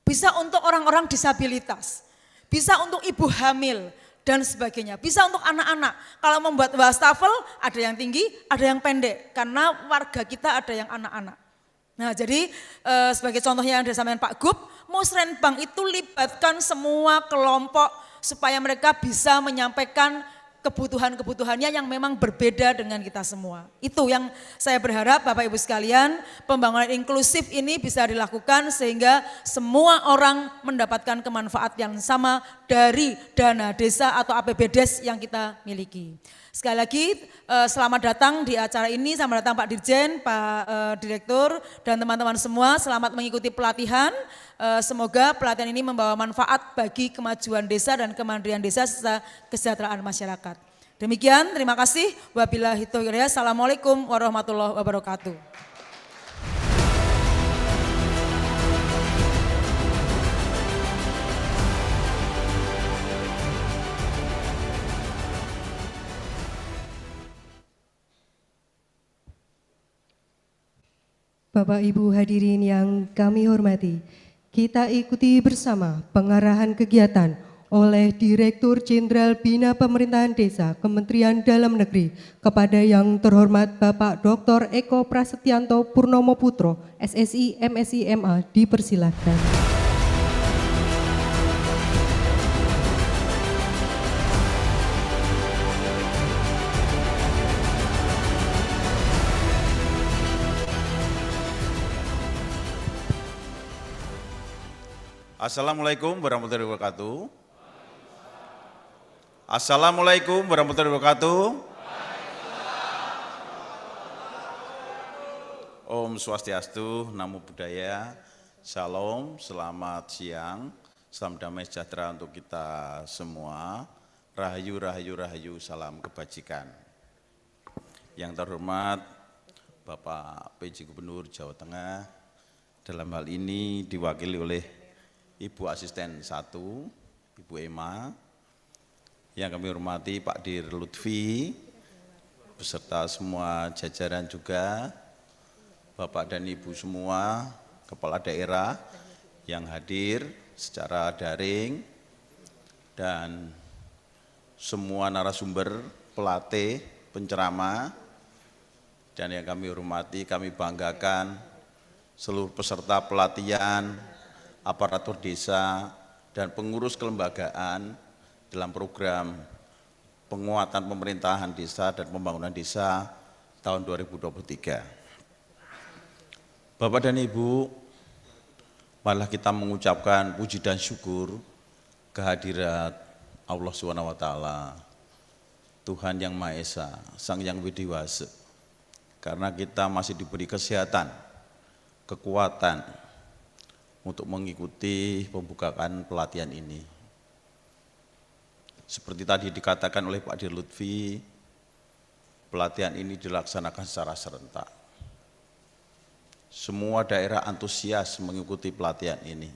bisa untuk orang-orang disabilitas, bisa untuk ibu hamil dan sebagainya, bisa untuk anak-anak. Kalau membuat wastafel ada yang tinggi, ada yang pendek, karena warga kita ada yang anak-anak. Nah jadi sebagai contohnya yang disampaikan Pak Gub, Musrenbang itu libatkan semua kelompok supaya mereka bisa menyampaikan kebutuhan-kebutuhannya yang memang berbeda dengan kita semua. Itu yang saya berharap Bapak Ibu sekalian, pembangunan inklusif ini bisa dilakukan sehingga semua orang mendapatkan kemanfaat yang sama dari dana desa atau APBDes yang kita miliki. Sekali lagi selamat datang di acara ini, selamat datang Pak Dirjen, Pak Direktur dan teman-teman semua, selamat mengikuti pelatihan. Semoga pelatihan ini membawa manfaat bagi kemajuan desa dan kemandirian desa serta kesejahteraan masyarakat. Demikian, terima kasih. Wabillahi taufiq wal hidayah. Assalamualaikum warahmatullahi wabarakatuh. Bapak Ibu hadirin yang kami hormati, kita ikuti bersama pengarahan kegiatan oleh Direktur Jenderal Bina Pemerintahan Desa Kementerian Dalam Negeri kepada yang terhormat Bapak Dr. Eko Prasetyanto Purnomo Putro, SSI, MSI, MA, dipersilahkan. Assalamualaikum warahmatullahi wabarakatuh. Assalamualaikum warahmatullahi wabarakatuh. Om Swastiastu, Namo Buddhaya, Shalom, selamat siang, salam damai sejahtera untuk kita semua. Rahayu, rahayu, rahayu, salam kebajikan. Yang terhormat Bapak PJ Gubernur Jawa Tengah, dalam hal ini diwakili oleh Ibu Asisten 1, Ibu Emma, yang kami hormati Pak Dir Lutfi, beserta semua jajaran juga, Bapak dan Ibu semua, Kepala Daerah yang hadir secara daring, dan semua narasumber, pelatih, penceramah, dan yang kami hormati, kami banggakan seluruh peserta pelatihan, aparatur desa, dan pengurus kelembagaan dalam program penguatan pemerintahan desa dan pembangunan desa tahun 2023. Bapak dan Ibu, malah kita mengucapkan puji dan syukur kehadirat Allah SWT, Tuhan Yang Maha Esa, Sang Yang Widiwasa, karena kita masih diberi kesehatan, kekuatan, untuk mengikuti pembukaan pelatihan ini. Seperti tadi dikatakan oleh Pak Dir Lutfi, pelatihan ini dilaksanakan secara serentak. Semua daerah antusias mengikuti pelatihan ini.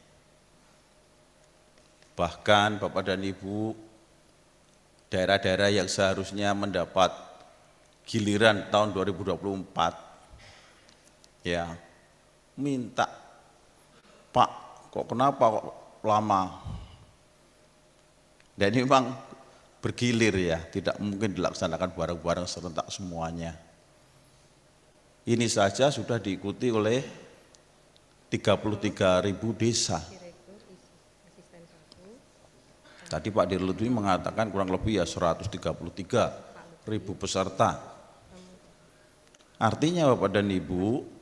Bahkan Bapak dan Ibu, daerah-daerah yang seharusnya mendapat giliran tahun 2024, ya minta, Pak, kok kenapa kok lama? Dan ini memang bergilir ya, tidak mungkin dilaksanakan bareng-bareng serentak semuanya. Ini saja sudah diikuti oleh 33.000 desa. Tadi Pak Dir Lutfi mengatakan kurang lebih ya 133.000 peserta. Artinya Bapak dan Ibu,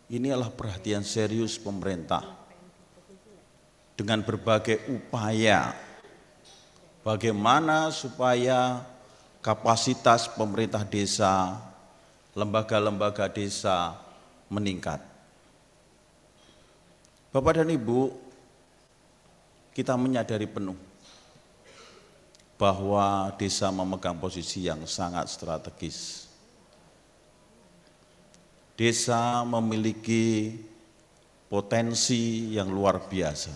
ini adalah perhatian serius pemerintah dengan berbagai upaya bagaimana supaya kapasitas pemerintah desa, lembaga-lembaga desa meningkat. Bapak dan Ibu, kita menyadari penuh bahwa desa memegang posisi yang sangat strategis. Desa memiliki potensi yang luar biasa.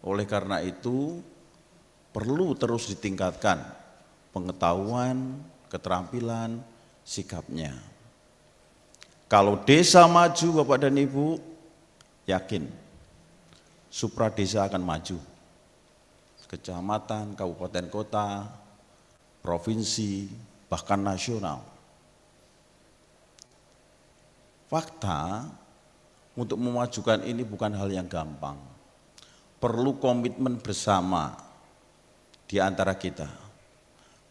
Oleh karena itu, perlu terus ditingkatkan pengetahuan, keterampilan, sikapnya. Kalau desa maju Bapak dan Ibu, yakin supra desa akan maju. Kecamatan, kabupaten kota, provinsi, bahkan nasional. Fakta, untuk memajukan ini bukan hal yang gampang. Perlu komitmen bersama di antara kita.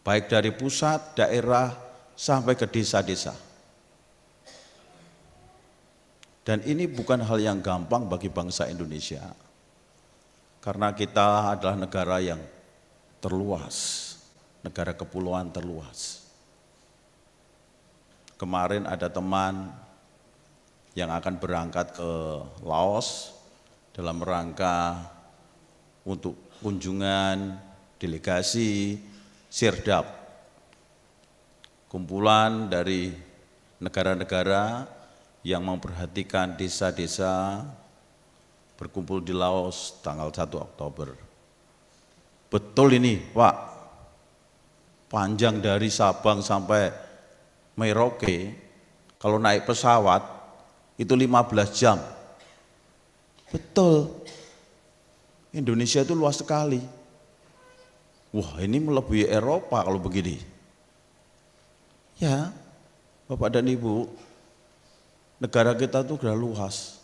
Baik dari pusat, daerah, sampai ke desa-desa. Dan ini bukan hal yang gampang bagi bangsa Indonesia. Karena kita adalah negara yang terluas, negara kepulauan terluas. Kemarin ada teman yang akan berangkat ke Laos dalam rangka untuk kunjungan delegasi Sirdap, kumpulan dari negara-negara yang memperhatikan desa-desa berkumpul di Laos tanggal 1 Oktober. Betul ini Pak, panjang dari Sabang sampai Merauke, kalau naik pesawat itu 15 jam. Betul, Indonesia itu luas sekali. Wah, ini melebihi Eropa kalau begini. Ya, Bapak dan Ibu, negara kita itu sudah luas.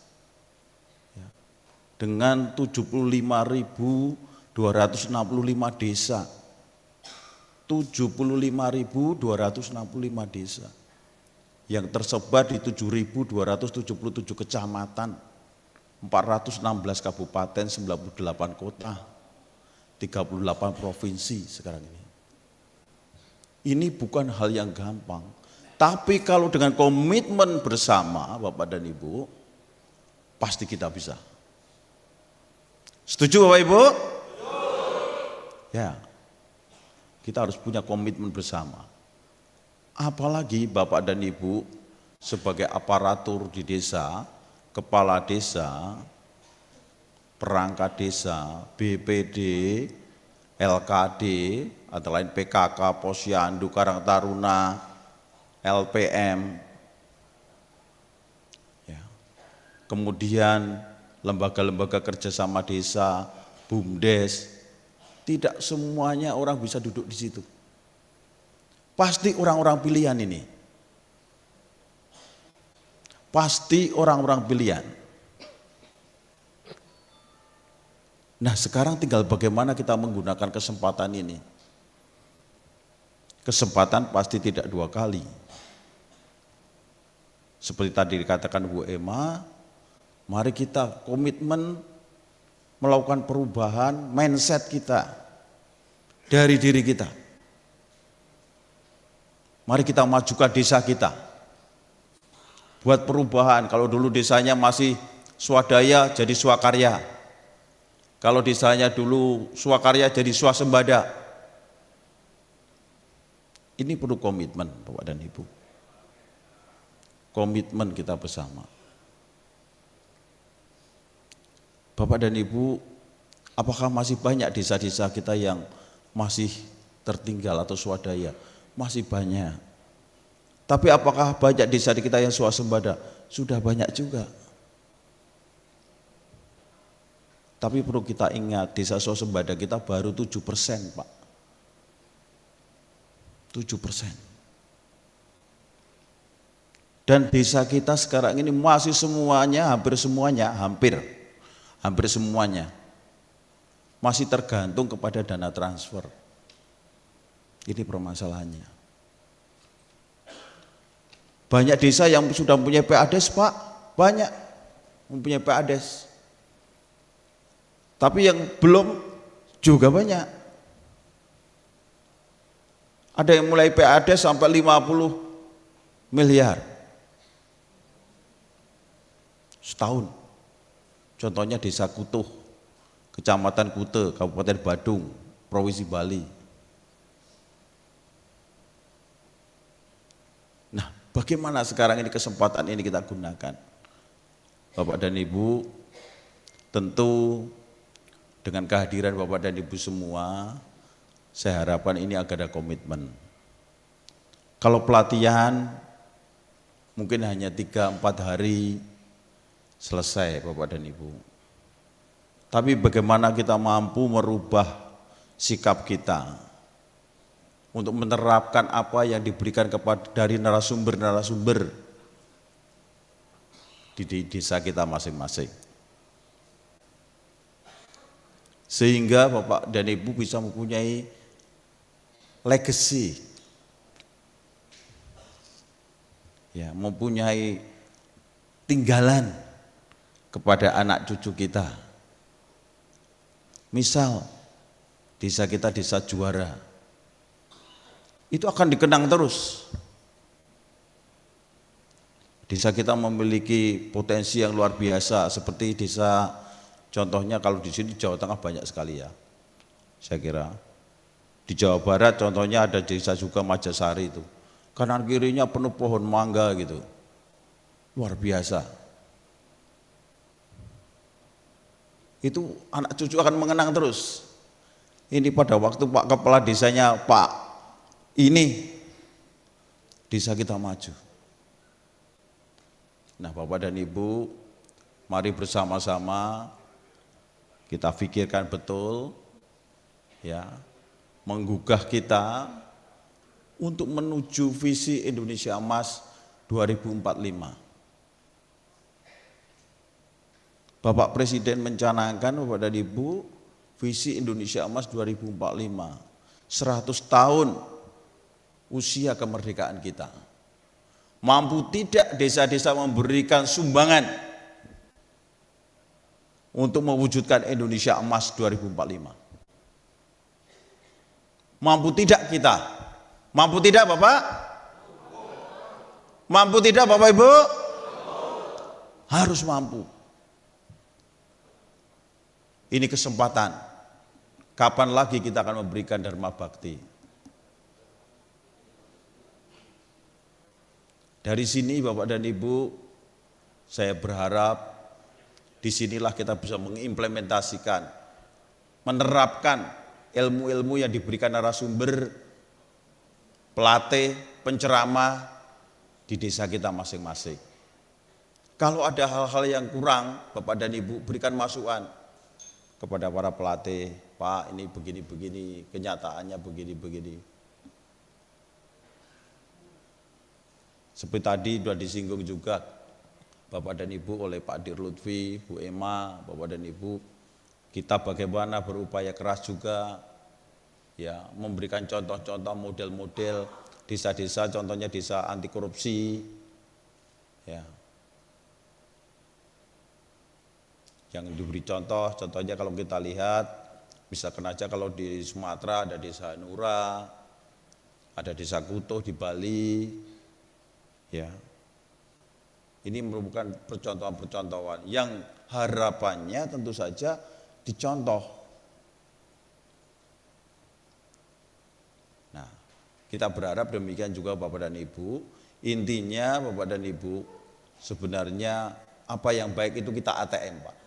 Ya, dengan 75.265 desa. 75.265 desa. Yang tersebar di 7.277 kecamatan, 416 kabupaten, 98 kota, 38 provinsi sekarang ini. Ini bukan hal yang gampang. Tapi kalau dengan komitmen bersama Bapak dan Ibu, pasti kita bisa. Setuju Bapak Ibu? Ya, kita harus punya komitmen bersama. Apalagi Bapak dan Ibu sebagai aparatur di desa, kepala desa, perangkat desa, BPD, LKD, antara lain PKK, Posyandu, Karang Taruna, LPM, ya. Kemudian lembaga-lembaga kerjasama desa, BUMDes, tidak semuanya orang bisa duduk di situ. Pasti orang-orang pilihan ini. Pasti orang-orang pilihan. Nah, sekarang tinggal bagaimana kita menggunakan kesempatan ini. Kesempatan pasti tidak dua kali. Seperti tadi dikatakan Bu Emma, mari kita komitmen melakukan perubahan mindset kita dari diri kita. Mari kita majukan desa kita. Buat perubahan, kalau dulu desanya masih swadaya jadi swakarya. Kalau desanya dulu swakarya jadi swasembada. Ini perlu komitmen Bapak dan Ibu. Komitmen kita bersama. Bapak dan Ibu, apakah masih banyak desa-desa kita yang masih tertinggal atau swadaya? Masih banyak. Tapi apakah banyak desa di kita yang swasembada? Sudah banyak juga. Tapi perlu kita ingat, desa swasembada kita baru 7%, Pak. 7%. Dan desa kita sekarang ini masih semuanya, hampir semuanya masih tergantung kepada dana transfer. Ini permasalahannya. Banyak desa yang sudah mempunyai PADes, Pak, banyak mempunyai PADes. Tapi yang belum juga banyak. Ada yang mulai PADes sampai 50 miliar setahun. Contohnya Desa Kutuh, Kecamatan Kute, Kabupaten Badung, Provinsi Bali. Nah, bagaimana sekarang ini kesempatan ini kita gunakan? Bapak dan Ibu, tentu dengan kehadiran Bapak dan Ibu semua, saya harapkan ini agar ada komitmen. Kalau pelatihan mungkin hanya 3-4 hari selesai Bapak dan Ibu. Tapi bagaimana kita mampu merubah sikap kita untuk menerapkan apa yang diberikan dari narasumber-narasumber di desa kita masing-masing. Sehingga Bapak dan Ibu bisa mempunyai legacy, ya, mempunyai tinggalan kepada anak cucu kita. Misal desa kita desa juara, itu akan dikenang terus. Desa kita memiliki potensi yang luar biasa, seperti desa, contohnya kalau di sini Jawa Tengah banyak sekali ya, saya kira. Di Jawa Barat contohnya ada desa juga Majasari itu, kanan kirinya penuh pohon mangga gitu, luar biasa. Itu anak cucu akan mengenang terus. Ini pada waktu Pak Kepala Desanya Pak ini, desa kita maju. Nah Bapak dan Ibu, mari bersama-sama kita pikirkan betul, ya, menggugah kita untuk menuju visi Indonesia Emas 2045. Bapak Presiden mencanangkan Bapak dan Ibu, visi Indonesia Emas 2045, 100 tahun usia kemerdekaan kita. Mampu tidak desa-desa memberikan sumbangan untuk mewujudkan Indonesia Emas 2045? Mampu tidak kita? Mampu tidak Bapak? Mampu tidak Bapak Ibu? Harus mampu. Ini kesempatan. Kapan lagi kita akan memberikan dharma bakti? Dari sini Bapak dan Ibu, saya berharap disinilah kita bisa mengimplementasikan, menerapkan ilmu-ilmu yang diberikan narasumber, pelatih, penceramah di desa kita masing-masing. Kalau ada hal-hal yang kurang, Bapak dan Ibu berikan masukan kepada para pelatih, Pak ini begini-begini, kenyataannya begini-begini. Seperti tadi sudah disinggung juga Bapak dan Ibu oleh Pak Dir Lutfi, Bu Emma, Bapak dan Ibu, kita bagaimana berupaya keras juga, ya, memberikan contoh-contoh model-model desa-desa, contohnya desa anti korupsi, ya. Yang diberi contohnya kalau kita lihat, misalkan aja kalau di Sumatera ada desa Nura, ada desa Kutuh di Bali, ya. Ini merupakan percontohan-percontohan yang harapannya tentu saja dicontoh. Nah, kita berharap demikian juga Bapak dan Ibu. Intinya Bapak dan Ibu, sebenarnya apa yang baik itu kita ATM, Pak.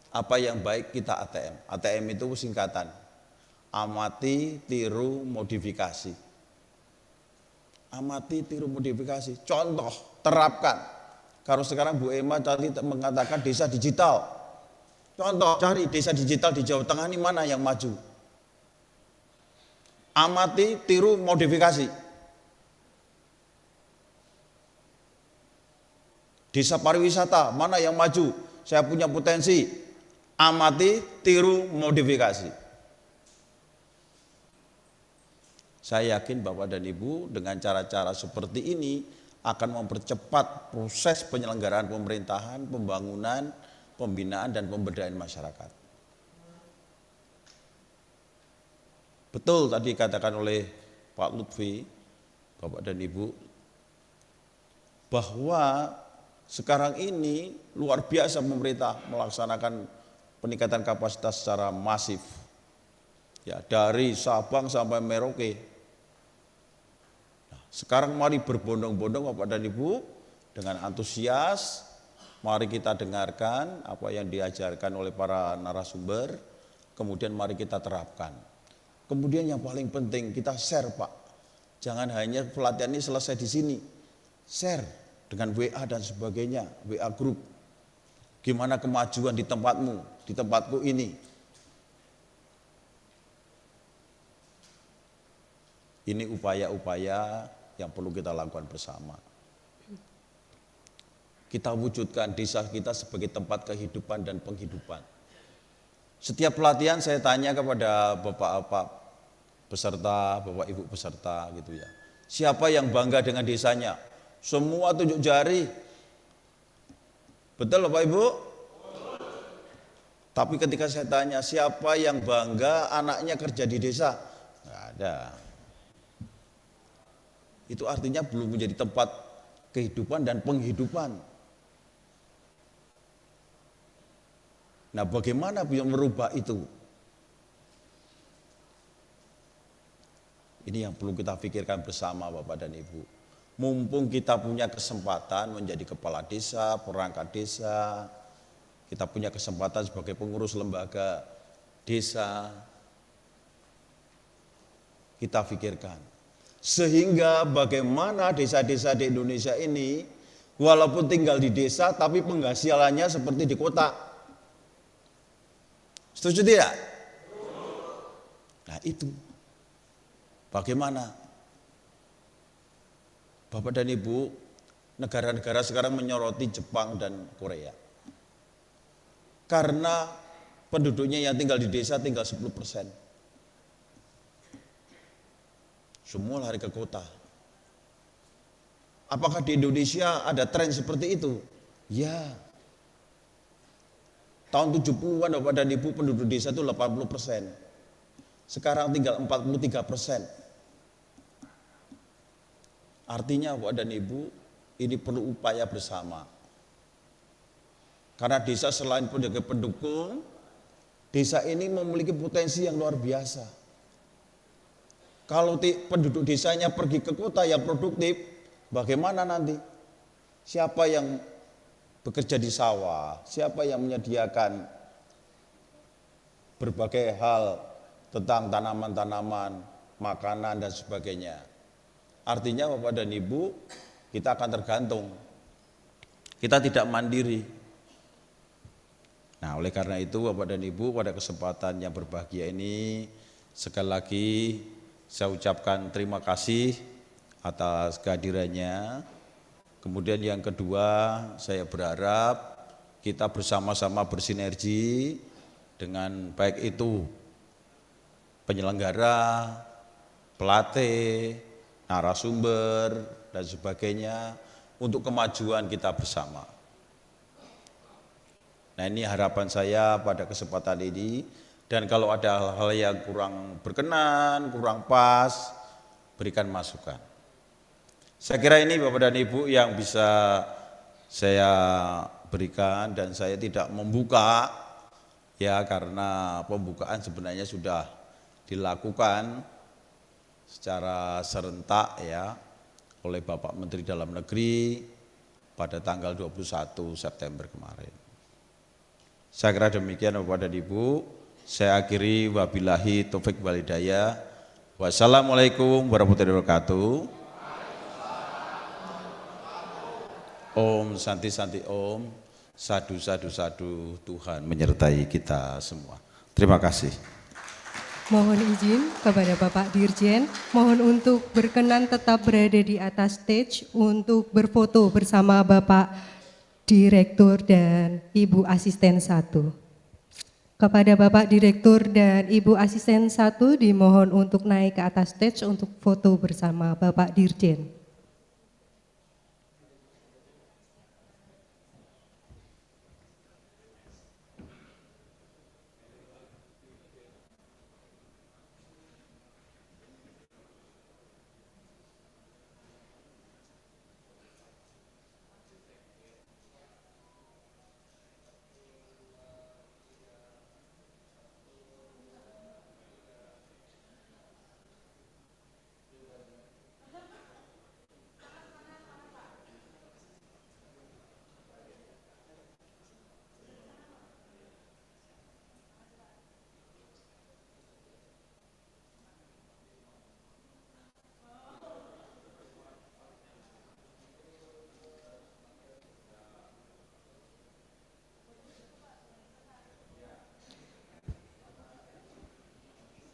Apa yang baik kita ATM. ATM itu singkatan, amati, tiru, modifikasi. Amati, tiru, modifikasi. Contoh, terapkan. Kalau sekarang Bu Emma tadi mengatakan desa digital. Contoh, cari desa digital di Jawa Tengah ini mana yang maju. Amati, tiru, modifikasi. Desa pariwisata, mana yang maju? Saya punya potensi. Amati, tiru, modifikasi. Saya yakin Bapak dan Ibu dengan cara-cara seperti ini akan mempercepat proses penyelenggaraan pemerintahan, pembangunan, pembinaan, dan pemberdayaan masyarakat. Betul tadi katakan oleh Pak Lutfi, Bapak dan Ibu, bahwa sekarang ini luar biasa pemerintah melaksanakan peningkatan kapasitas secara masif, ya, dari Sabang sampai Merauke. Nah, sekarang mari berbondong-bondong Bapak dan Ibu dengan antusias, mari kita dengarkan apa yang diajarkan oleh para narasumber, kemudian mari kita terapkan. Kemudian yang paling penting kita share, Pak. Jangan hanya pelatihan ini selesai di sini, share dengan WA dan sebagainya, WA group. Gimana kemajuan di tempatmu, di tempatku ini. Ini upaya-upaya yang perlu kita lakukan bersama. Kita wujudkan desa kita sebagai tempat kehidupan dan penghidupan. Setiap pelatihan saya tanya kepada bapak-bapak peserta, bapak ibu peserta gitu ya. Siapa yang bangga dengan desanya? Semua tunjuk jari. Betul Bapak Ibu? Tapi ketika saya tanya siapa yang bangga anaknya kerja di desa? Nggak ada. Itu artinya belum menjadi tempat kehidupan dan penghidupan. Nah, bagaimana bisa merubah itu? Ini yang perlu kita pikirkan bersama Bapak dan Ibu. Mumpung kita punya kesempatan menjadi kepala desa, perangkat desa, kita punya kesempatan sebagai pengurus lembaga desa, kita pikirkan. Sehingga bagaimana desa-desa di Indonesia ini, walaupun tinggal di desa, tapi penghasilannya seperti di kota. Setuju tidak? Nah itu, bagaimana? Bapak dan Ibu, negara-negara sekarang menyoroti Jepang dan Korea. Karena penduduknya yang tinggal di desa tinggal 10%. Semua lari ke kota. Apakah di Indonesia ada tren seperti itu? Ya. Tahun 70-an Bapak dan Ibu penduduk desa itu 80%. Sekarang tinggal 43%. Artinya Bapak dan Ibu, ini perlu upaya bersama. Karena desa selain sebagai pendukung, desa ini memiliki potensi yang luar biasa. Kalau penduduk desanya pergi ke kota yang produktif, bagaimana nanti? Siapa yang bekerja di sawah? Siapa yang menyediakan berbagai hal tentang tanaman-tanaman, makanan dan sebagainya? Artinya Bapak dan Ibu, kita akan tergantung. Kita tidak mandiri. Nah, oleh karena itu Bapak dan Ibu, pada kesempatan yang berbahagia ini, sekali lagi saya ucapkan terima kasih atas kehadirannya. Kemudian yang kedua, saya berharap kita bersama-sama bersinergi dengan baik itu penyelenggara, pelatih, narasumber dan sebagainya untuk kemajuan kita bersama. Nah, ini harapan saya pada kesempatan ini, dan kalau ada hal-hal yang kurang berkenan, kurang pas, berikan masukan. Saya kira ini Bapak dan Ibu yang bisa saya berikan, dan saya tidak membuka ya, karena pembukaan sebenarnya sudah dilakukan secara serentak ya oleh Bapak Menteri Dalam Negeri pada tanggal 21 September kemarin. Saya kira demikian Bapak dan Ibu. Saya akhiri, wabillahi taufik wal hidayah. Wassalamualaikum warahmatullahi wabarakatuh. Om Santi Santi Om. Sadu sadu sadu. Tuhan menyertai kita semua. Terima kasih. Mohon izin kepada Bapak Dirjen, mohon untuk berkenan tetap berada di atas stage untuk berfoto bersama Bapak Direktur dan Ibu Asisten 1. Kepada Bapak Direktur dan Ibu Asisten 1 dimohon untuk naik ke atas stage untuk foto bersama Bapak Dirjen.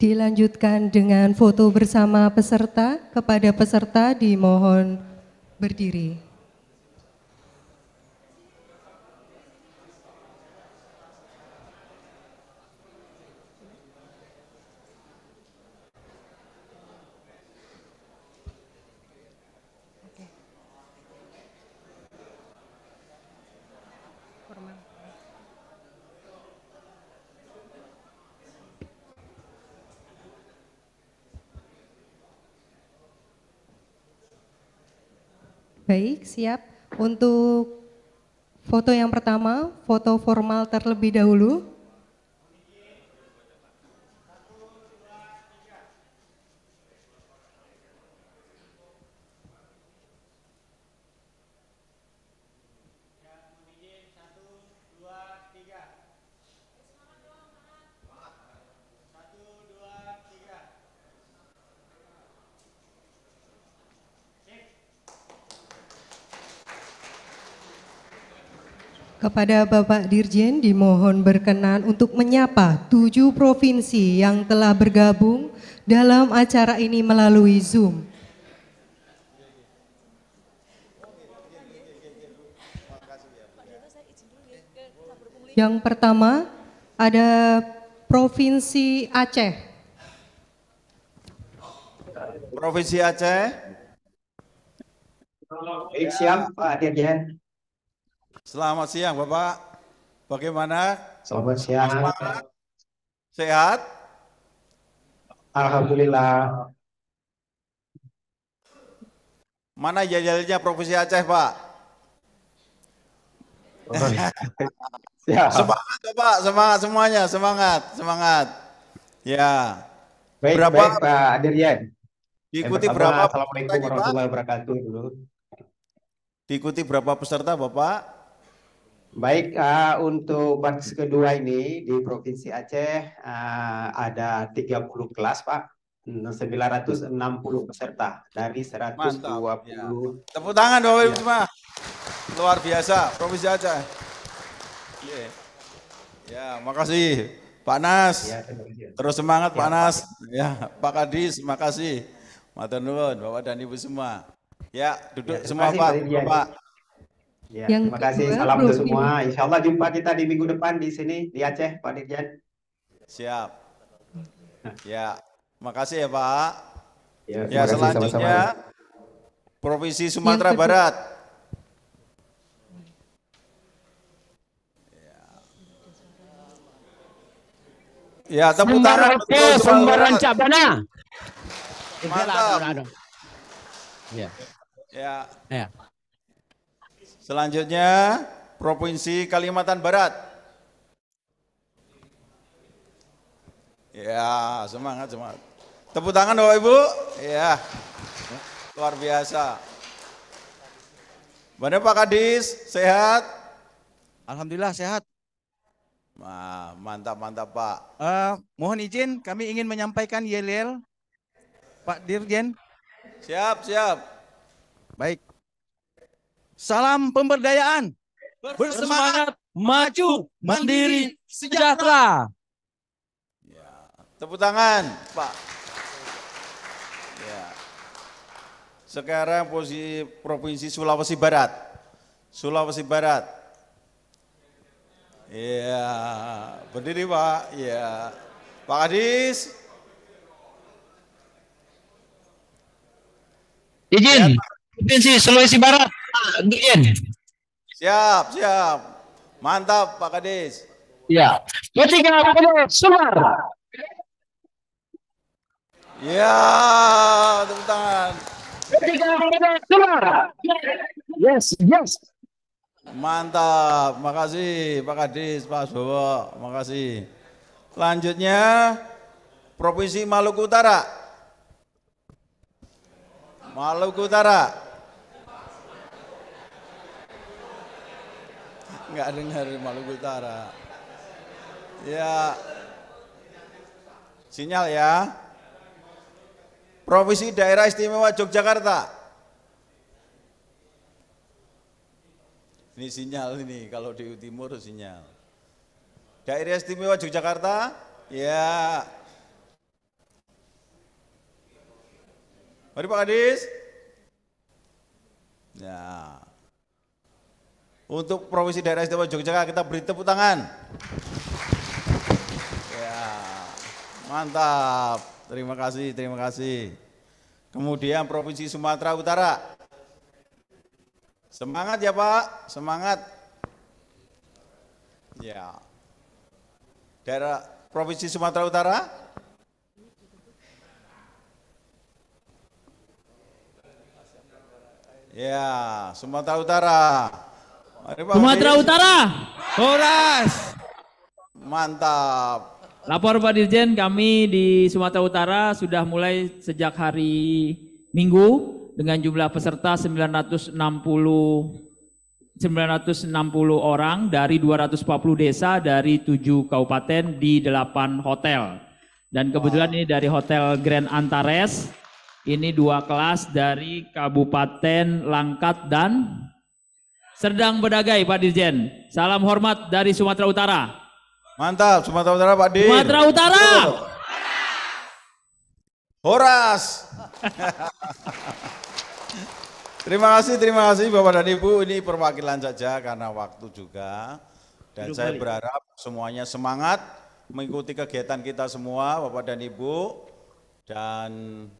Dilanjutkan dengan foto bersama peserta. Kepada peserta dimohon berdiri. Baik, siap. Untuk foto yang pertama, foto formal terlebih dahulu. Kepada Bapak Dirjen dimohon berkenan untuk menyapa 7 provinsi yang telah bergabung dalam acara ini melalui Zoom. Yang pertama ada Provinsi Aceh. Provinsi Aceh. Baik, siap Pak Dirjen. Selamat siang Bapak. Bagaimana? Selamat siang. Sehat? Alhamdulillah. Mana jajalnya Provinsi Aceh Pak? Siap. Semangat Bapak, semangat semuanya, semangat. Ya. Baik, Berapa? baik Pak Dirjen. Diikuti Yang pertama, berapa Assalamualaikum peserta ini, Pak? warahmatullahi wabarakatuh dulu. Diikuti berapa peserta Bapak? Baik, untuk batch kedua ini di Provinsi Aceh ada 30 kelas Pak, 960 peserta dari 120. Mantap. Ya. Tepuk tangan Bapak Ibu semua. Luar biasa, Provinsi Aceh. Ya, makasih Pak Nas. Ya, terima kasih. Terus semangat Ya, Pak Nas. Ya, Pak Kadis, makasih. Matur nuwun Bapak dan Ibu semua. Ya, duduk Ya, semua kasih, Pak, Pak Dirjen. Bapak. Ya, Yang terima kasih. kedua, Salam untuk Provinsi- semua. Insya Allah jumpa kita di minggu depan di sini di Aceh, Pak Dirjen. Siap. Ya, makasih ya Pak. Ya, Ya, terima kasih selanjutnya sama-sama. Provinsi Sumatera Yang kedua. Barat. Ya, tepuk tangan untuk Sumatera Sumbaran Barat. Cabana. Mantap. Ya. Ya. Ya. Selanjutnya Provinsi Kalimantan Barat. Ya, semangat. Tepuk tangan Bapak Ibu. Ya. Luar biasa. Mana Pak Kadis, sehat? Alhamdulillah sehat. Mantap Pak. Mohon izin kami ingin menyampaikan yel-yel Pak Dirjen. Siap. Baik. Salam pemberdayaan. Bersemangat maju, mandiri, sejahtera. Tepuk tangan Pak. Ya. Sekarang posisi Provinsi Sulawesi Barat. Iya, berdiri Pak. Iya, Pak Kadis. Izin. Provinsi Sulawesi Barat. Dirjen. Siap. Mantap Pak Kadis. Ya. Ketiga Sumbar. Iya, tepuk tangan. Ketiga Sumbar. Yes. Mantap, makasih Pak Kadis, Pak Bowo, makasih. Selanjutnya Provinsi Maluku Utara. Enggak dengar Maluku Utara. Ya. Sinyal ya. Provinsi Daerah Istimewa Yogyakarta. Ini sinyal ini, kalau di timur sinyal. Daerah Istimewa Yogyakarta, ya. Mari Pak Kadis. Ya. Untuk Provinsi Daerah Istimewa Yogyakarta kita beri tepuk tangan. Ya. Mantap. Terima kasih, terima kasih. Kemudian Provinsi Sumatera Utara. Semangat ya Pak, semangat. Ya. Daerah Provinsi Sumatera Utara. Ya, Sumatera Utara. Mari, Pak Sumatera Kadis. Utara. Horas. Mantap. Lapor Pak Dirjen, kami di Sumatera Utara sudah mulai sejak hari Minggu dengan jumlah peserta 960 orang dari 240 desa dari 7 kabupaten di 8 hotel. Dan kebetulan ini dari Hotel Grand Antares, ini 2 kelas dari Kabupaten Langkat dan Serdang Bedagai Pak Dirjen. Salam hormat dari Sumatera Utara. Mantap, Sumatera Utara Pak Dir. Sumatera Utara. Horas. Terima kasih Bapak dan Ibu. Ini perwakilan saja karena waktu juga. Dan saya berharap semuanya semangat mengikuti kegiatan kita semua Bapak dan Ibu. Dan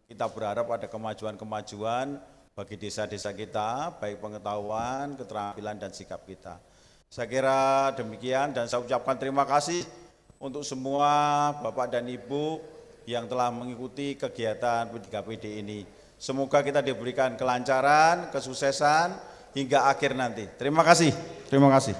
kita berharap ada kemajuan-kemajuan bagi desa-desa kita, baik pengetahuan, keterampilan dan sikap kita. Saya kira demikian dan saya ucapkan terima kasih untuk semua Bapak dan Ibu yang telah mengikuti kegiatan P3PD ini. Semoga kita diberikan kelancaran, kesuksesan hingga akhir nanti. Terima kasih. Terima kasih.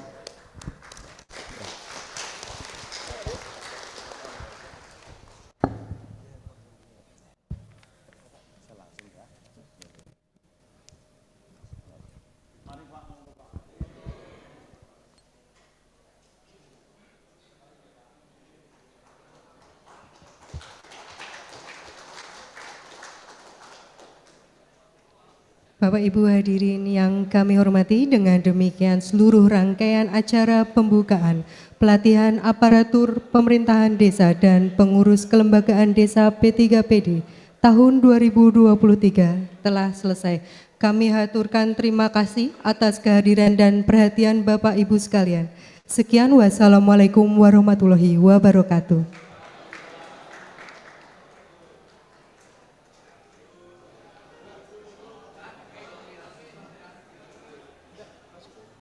Bapak Ibu hadirin yang kami hormati, dengan demikian seluruh rangkaian acara pembukaan pelatihan aparatur pemerintahan desa dan pengurus kelembagaan desa P3PD tahun 2023 telah selesai. Kami haturkan terima kasih atas kehadiran dan perhatian Bapak Ibu sekalian. Sekian, wassalamualaikum warahmatullahi wabarakatuh.